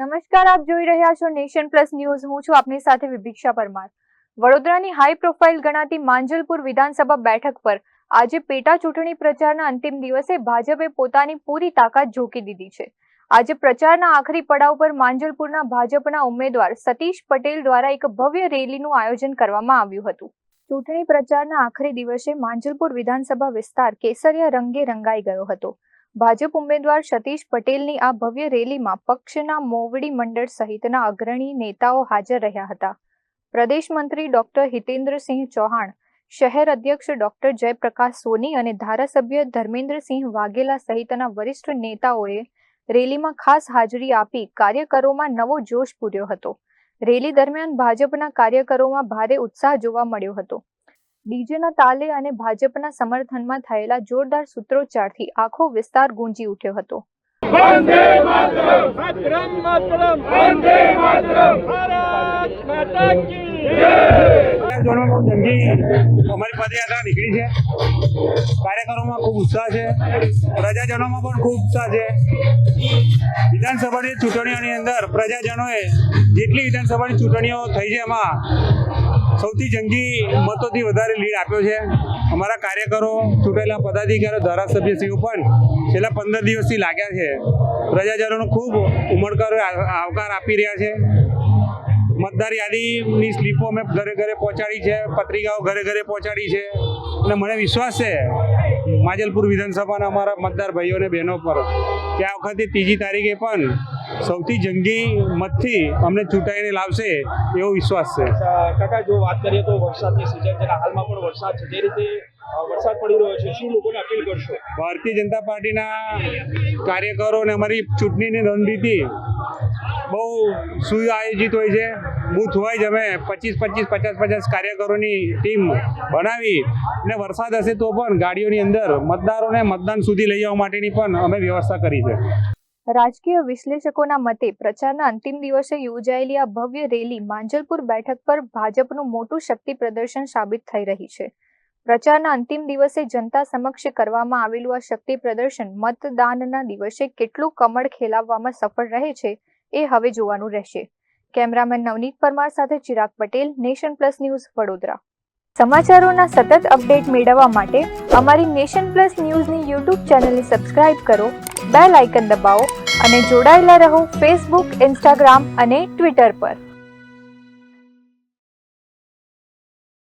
નમસ્કાર, આપ જોઈ રહ્યા છો નેશન પ્લસ ન્યૂઝ. હું છું આપની સાથે વિભિક્ષા પરમાર. વડોદરાની હાઈ પ્રોફાઇલ ગણાતી માંજલપુર વિધાનસભા બેઠક પર આજે પેટા ચૂંટણી પ્રચારના અંતિમ દિવસે ભાજપે પોતાની પૂરી તાકાત ઝોકી દીધી છે. આજે પ્રચારના આખરી પડાવ પર માંજલપુરના ભાજપના ઉમેદવાર સતીશ પટેલ દ્વારા એક ભવ્ય રેલીનું આયોજન કરવામાં આવ્યું હતું. ચૂંટણી પ્રચારના આખરી દિવસે માંજલપુર વિધાનસભા વિસ્તાર કેસરિયા રંગે રંગાઈ ગયો હતો. ભાજપ ઉમેદવાર સતીશ પટેલની આ ભવ્ય રેલીમાં પક્ષના મોવડી મંડળ સહિતના અગ્રણી નેતાઓ હાજર રહ્યા હતા. પ્રદેશ મંત્રી ડોક્ટર હિતેન્દ્રસિંહ ચૌહાણ, શહેર અધ્યક્ષ ડોક્ટર જયપ્રકાશ સોની અને ધારાસભ્ય ધર્મેન્દ્રસિંહ વાઘેલા સહિતના વરિષ્ઠ નેતાઓએ રેલીમાં ખાસ હાજરી આપી કાર્યકરોમાં નવો જોશ પૂર્યો હતો. રેલી દરમિયાન ભાજપના કાર્યકરોમાં ભારે ઉત્સાહ જોવા મળ્યો હતો. ડીજેના તાલે અને ભાજપના સમર્થનમાં થયેલા જોરદાર સૂત્રોચ્ચારથી આખો વિસ્તાર ગુંજી ઉઠ્યો હતો. વંદે માતરમ, માતરમ માતરમ, વંદે માતરમ, ભારત માતા કી જય. અમારી પદયાત્રા નીકળી છે. કાર્યકરોમાં ખૂબ ઉત્સાહ છે, પ્રજાજનોમાં પણ ખૂબ ઉત્સાહ છે. વિધાનસભાની ચૂંટણીઓની અંદર પ્રજાજનોએ જેટલી વિધાનસભાની ચૂંટણીઓ થઈ છે એમાં સૌથી જંગી મતોથી વધારે લીડ આપ્યો છે. અમારા કાર્યકરો, ચૂંટાયેલા પદાધિકારીઓ, ધારાસભ્યશ્રીઓ પણ છેલ્લા 15 દિવસથી લાગ્યા છે. પ્રજાજનોનો ખૂબ ઉમળકારો આવકાર આપી રહ્યા છે. મતદાર યાદીની સ્લીપો અમે ઘરે ઘરે પહોંચાડી છે, પત્રિકાઓ ઘરે ઘરે પહોંચાડી છે અને મને વિશ્વાસ છે માંજલપુર વિધાનસભાના અમારા મતદાર ભાઈઓ અને બહેનો પર કે આ વખતે 3જી તારીખે પણ સૌથી જંગી મતથી અમને ચૂંટાઈને લાવશે એવો વિશ્વાસ છે. કાકા, જો વાત કરીએ તો વરસાદની સિઝન છે, હાલમાં પણ વરસાદ છે, જે રીતે વરસાદ પડી રહ્યો છે, શું લોકોને અપીલ કરશો? ભારતીય જનતા પાર્ટીના કાર્યકરો અને અમારી ચૂંટણીની રણનીતિ બહુ સુઆયોજિત હોય છે. બૂથ વાઇઝ અમે 25-25, 50-50 કાર્યકરોની ટીમ બનાવી અને વરસાદ હશે તો પણ ગાડીઓની અંદર મતદારોને મતદાન સુધી લઈ જવા માટેની પણ અમે વ્યવસ્થા કરી છે. રાજકીય વિશ્લેષકોના મતે પ્રચારના અંતિમ દિવસે યોજાયેલી આ ભવ્ય રેલી માંજલપુર બેઠક પર ભાજપનું મોટું શક્તિ પ્રદર્શન સાબિત થઈ રહી છે. પ્રચારના અંતિમ દિવસે જનતા સમક્ષ કરવામાં આવેલું આ શક્તિ પ્રદર્શન મતદાનના દિવસે કેટલું કમળ ખેલાવવામાં સફળ રહે છે એ હવે જોવાનું રહેશે. કેમેરામેન નવનીત પરમાર સાથે Chirag Patel, nation plus news, Vadodara. સમાચારોના સતત અપડેટ મેળવવા માટે અમારી નેશન પ્લસ ન્યૂઝની યુટ્યુબ ચેનલને સબસ્ક્રાઇબ કરો, બેલ આઇકન દબાવો અને જોડાયેલા રહો ફેસબુક, ઇન્સ્ટાગ્રામ અને ટ્વિટર પર.